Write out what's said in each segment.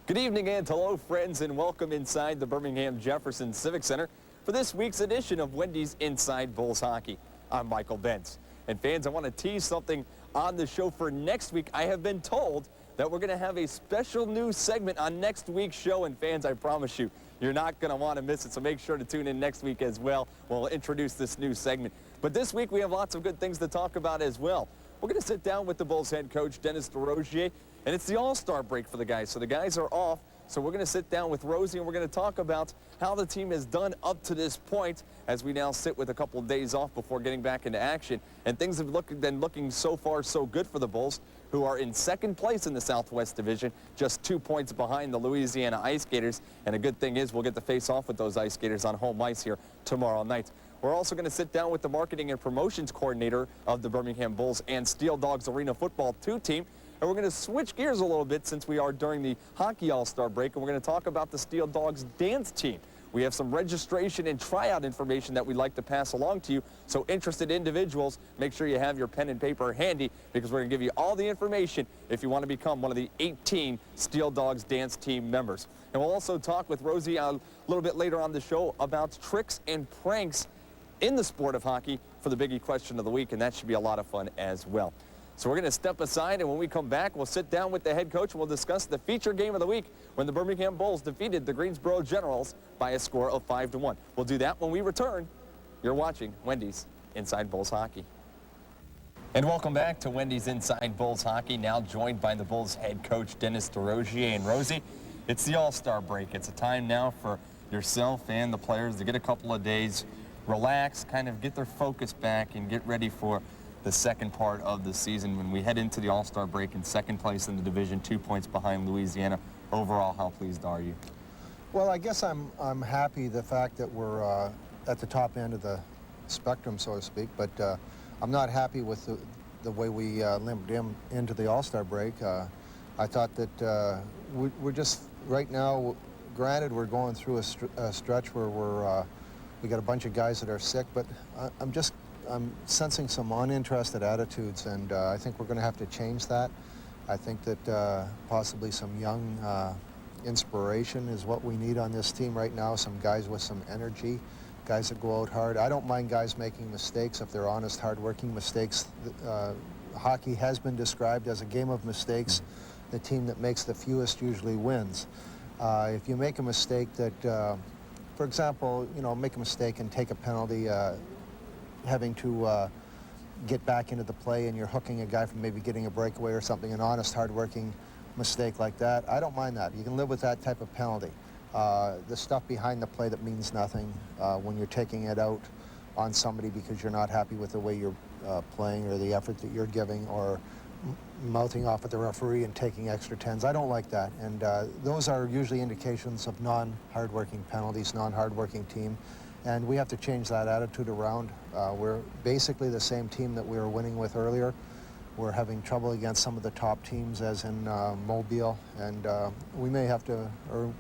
Good evening and hello, friends, and welcome inside the Birmingham Jefferson Civic Center for this week's edition of Wendy's Inside Bulls Hockey. I'm Michael Bentz. And fans, I want to tease something on the show for next week. I have been told that we're going to have a special new segment on next week's show, and fans, I promise you, you're not going to want to miss it, so make sure to tune in next week as well. We'll introduce this new segment. But this week, we have lots of good things to talk about as well. We're going to sit down with the Bulls head coach, Coach Desrosiers, and it's the All-Star break for the guys, so the guys are off. So we're going to sit down with Rosie, and we're going to talk about how the team has done up to this point as we now sit with a couple of days off before getting back into action. And things have been looking so far so good for the Bulls, who are in second place in the Southwest Division, just 2 points behind the Louisiana Ice Gators. And a good thing is we'll get to face off with those Ice Gators on home ice here tomorrow night. We're also going to sit down with the marketing and promotions coordinator of the Birmingham Bulls and Steel Dogs Arena Football 2 team. And we're going to switch gears a little bit since we are during the Hockey All-Star break, and we're going to talk about the Steel Dogs dance team. We have some registration and tryout information that we'd like to pass along to you. So interested individuals, make sure you have your pen and paper handy, because we're going to give you all the information if you want to become one of the 18 Steel Dogs dance team members. And we'll also talk with Rosie a little bit later on the show about tricks and pranks in the sport of hockey for the biggie question of the week, and that should be a lot of fun as well. So we're going to step aside, and when we come back, we'll sit down with the head coach and we'll discuss the feature game of the week when the Birmingham Bulls defeated the Greensboro Generals by a score of 5-1. We'll do that when we return. You're watching Wendy's Inside Bulls Hockey. And welcome back to Wendy's Inside Bulls Hockey, now joined by the Bulls head coach, Coach Desrosiers. And Rosie, it's the All-Star break. It's a time now for yourself and the players to get a couple of days, relax, kind of get their focus back and get ready for the second part of the season when we head into the All-Star break in second place in the division, 2 points behind Louisiana. Overall, how pleased are you? Well, I guess I'm happy the fact that we're at the top end of the spectrum, so to speak, but I'm not happy with the way we limped into the All-Star break. I thought that we're just, right now, granted we're going through a stretch where we got a bunch of guys that are sick, but I'm sensing some uninterested attitudes, and I think we're going to have to change that. I think that possibly some young inspiration is what we need on this team right now, some guys with some energy, guys that go out hard. I don't mind guys making mistakes if they're honest, hard-working mistakes. Hockey has been described as a game of mistakes. The team that makes the fewest usually wins. If you make a mistake that, for example, make a mistake and take a penalty, having to get back into the play and you're hooking a guy from maybe getting a breakaway or something, an honest, hard-working mistake like that, I don't mind that. You can live with that type of penalty. The stuff behind the play that means nothing, when you're taking it out on somebody because you're not happy with the way you're playing or the effort that you're giving, or mouthing off at the referee and taking extra 10s, I don't like that. And those are usually indications of non-hard-working penalties, non-hard-working team. And we have to change that attitude around. We're basically the same team that we were winning with earlier. We're having trouble against some of the top teams, as in Mobile, and we may have to, or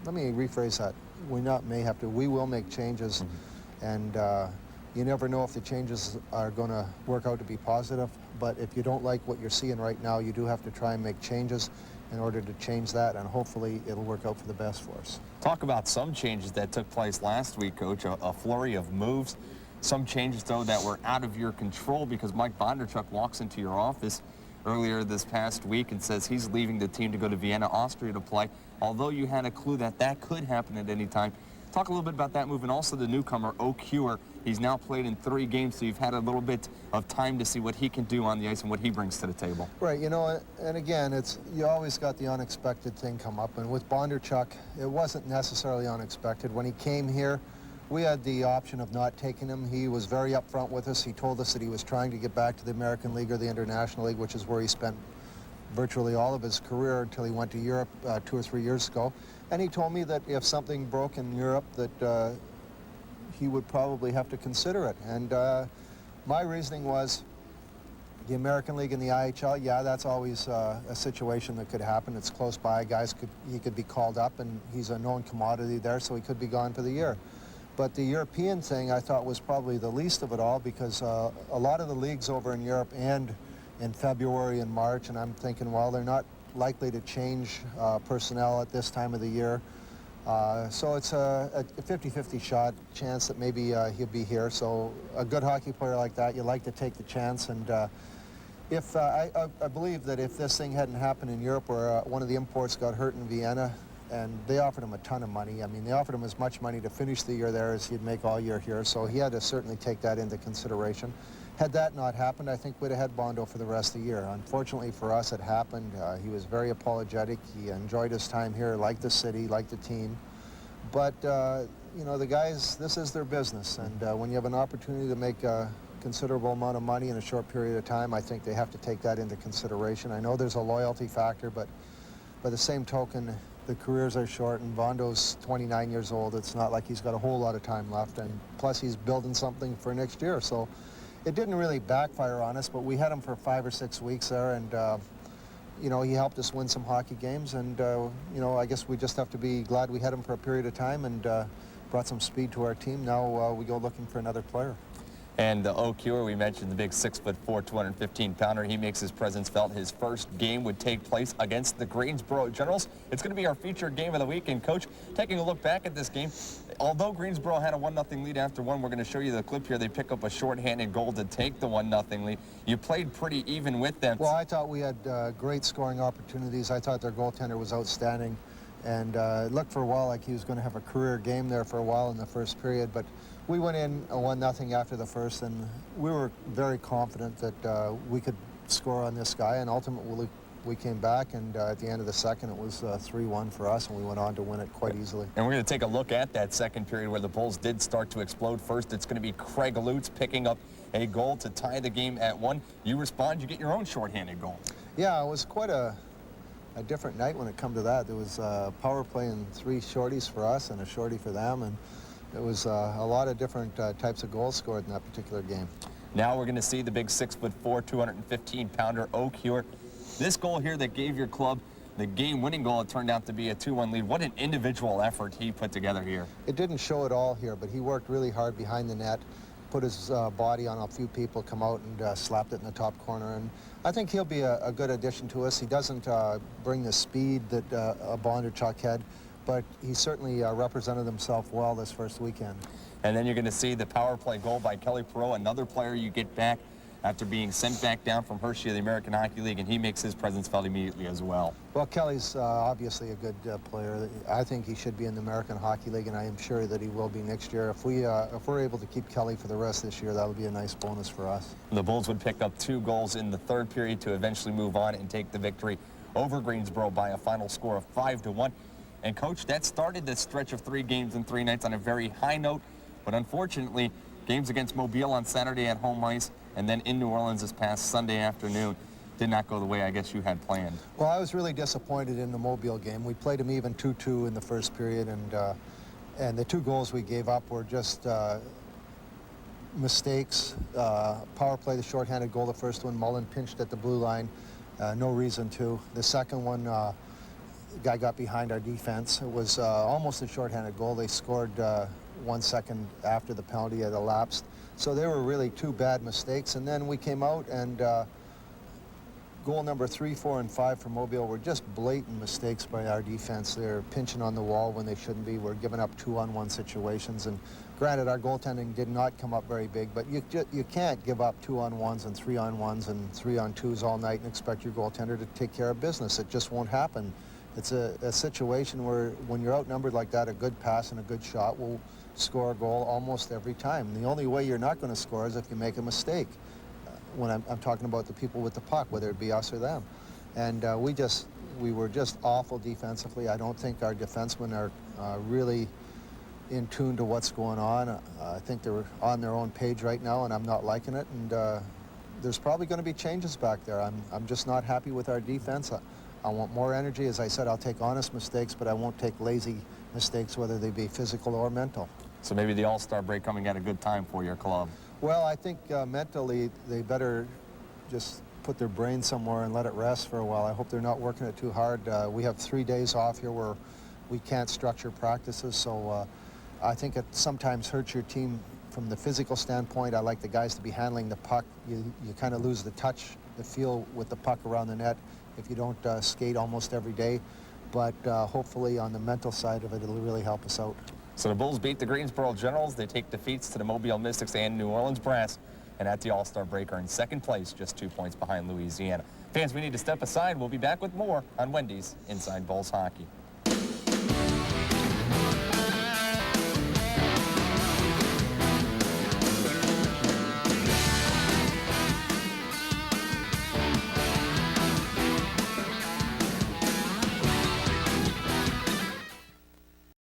let me rephrase that. We will make changes, and you never know if the changes are going to work out to be positive, but if you don't like what you're seeing right now, you do have to try and make changes in order to change that, and hopefully it'll work out for the best for us. Talk about some changes that took place last week, Coach, a flurry of moves. Some changes, though, that were out of your control, because Mike Bondarchuk walks into your office earlier this past week and says he's leaving the team to go to Vienna, Austria to play, although you had a clue that that could happen at any time. Talk a little bit about that move, and also the newcomer, O'Cure. He's now played in 3 games, so you've had a little bit of time to see what he can do on the ice and what he brings to the table. Right, and again, you always got the unexpected thing come up, and with Bondarchuk, it wasn't necessarily unexpected. When he came here, we had the option of not taking him. He was very upfront with us. He told us that he was trying to get back to the American League or the International League, which is where he spent virtually all of his career until he went to Europe 2 or 3 years ago. And he told me that if something broke in Europe, that he would probably have to consider it. And my reasoning was the American League and the IHL, yeah, that's always a situation that could happen. It's close by. He could be called up, and he's a known commodity there, so he could be gone for the year. But the European thing I thought was probably the least of it all, because a lot of the leagues over in Europe and in February and March, and I'm thinking, well, they're not likely to change personnel at this time of the year. So it's a 50-50 shot chance that maybe he'll be here. So a good hockey player like that, you like to take the chance. And if I believe that if this thing hadn't happened in Europe where one of the imports got hurt in Vienna, and they offered him a ton of money. I mean, they offered him as much money to finish the year there as he'd make all year here, so he had to certainly take that into consideration. Had that not happened, I think we'd have had Bondo for the rest of the year. Unfortunately for us, it happened. He was very apologetic. He enjoyed his time here, liked the city, liked the team. But, you know, the guys, this is their business, and when you have an opportunity to make a considerable amount of money in a short period of time, I think they have to take that into consideration. I know there's a loyalty factor, but by the same token, the careers are short, and Bondo's 29 years old. It's not like he's got a whole lot of time left, and plus he's building something for next year. So it didn't really backfire on us, but we had him for 5 or 6 weeks there, and you know, he helped us win some hockey games, and you know, I guess we just have to be glad we had him for a period of time and brought some speed to our team. Now we go looking for another player. And O'Cure, we mentioned the big 6'4", 215-pounder. He makes his presence felt. His first game would take place against the Greensboro Generals. It's going to be our featured game of the week. And, Coach, taking a look back at this game, although Greensboro had a 1-0 lead after one, we're going to show you the clip here. They pick up a shorthanded goal to take the 1-0 lead. You played pretty even with them. Well, I thought we had great scoring opportunities. I thought their goaltender was outstanding. And it looked for a while like he was going to have a career game there for a while in the first period. But we went in a 1-0 after the first, and we were very confident that we could score on this guy. And ultimately, we came back, and at the end of the second, it was 3-1 for us, and we went on to win it quite easily. And we're going to take a look at that second period where the Bulls did start to explode. First, it's going to be Craig Lutz picking up a goal to tie the game at 1. You respond, you get your own shorthanded goal. Yeah, it was quite a different night when it come to that. There was power play and 3 shorties for us and a shorty for them, and it was a lot of different types of goals scored in that particular game. Now we're going to see the big 6'4", 215-pounder O'Cure. This goal here that gave your club the game-winning goal, it turned out to be a 2-1 lead. What an individual effort he put together here. It didn't show it all here, but he worked really hard behind the net, put his body on a few people, come out and slapped it in the top corner. And I think he'll be a good addition to us. He doesn't bring the speed that a Bondarchuk had, but he certainly represented himself well this first weekend. And then you're going to see the power play goal by Kelly Perot, another player you get back after being sent back down from Hershey of the American Hockey League, and he makes his presence felt immediately as well. Well, Kelly's obviously a good player. I think he should be in the American Hockey League, and I am sure that he will be next year. If we're able to keep Kelly for the rest of this year, that'll be a nice bonus for us. The Bulls would pick up 2 goals in the third period to eventually move on and take the victory over Greensboro by a final score of 5-1. And, Coach, that started this stretch of 3 games in 3 nights on a very high note, but unfortunately, games against Mobile on Saturday at home ice and then in New Orleans this past Sunday afternoon did not go the way I guess you had planned. Well, I was really disappointed in the Mobile game. We played them even 2-2 in the first period, and the 2 goals we gave up were just mistakes. Power play, the shorthanded goal, the first one, Mullen pinched at the blue line, no reason to. The second one, guy got behind our defense. It was almost a shorthanded goal. They scored 1 second after the penalty had elapsed. So they were really 2 bad mistakes. And then we came out, and goal number 3, 4, and 5 for Mobile were just blatant mistakes by our defense. They're pinching on the wall when they shouldn't be. We're giving up 2-on-1 situations. And granted, our goaltending did not come up very big, but you can't give up 2-on-1s and 3-on-1s and 3-on-2s all night and expect your goaltender to take care of business. It just won't happen. It's a situation where when you're outnumbered like that, a good pass and a good shot will score a goal almost every time. The only way you're not going to score is if you make a mistake. When I'm talking about the people with the puck, whether it be us or them. And we were just awful defensively. I don't think our defensemen are really in tune to what's going on. I think they're on their own page right now, and I'm not liking it. And there's probably going to be changes back there. I'm just not happy with our defense. I want more energy. As I said, I'll take honest mistakes, but I won't take lazy mistakes, whether they be physical or mental. So maybe the All-Star break coming at a good time for your club. Well, I think mentally they better just put their brain somewhere and let it rest for a while. I hope they're not working it too hard. We have 3 days off here where we can't structure practices, so I think it sometimes hurts your team from the physical standpoint. I like the guys to be handling the puck. You kind of lose the touch the feel with the puck around the net if you don't skate almost every day. But hopefully on the mental side of it, it'll really help us out. So the Bulls beat the Greensboro Generals. They take defeats to the Mobile Mystics and New Orleans Brass. And at the All-Star break are in second place, just 2 points behind Louisiana. Fans, we need to step aside. We'll be back with more on Wendy's Inside Bulls Hockey.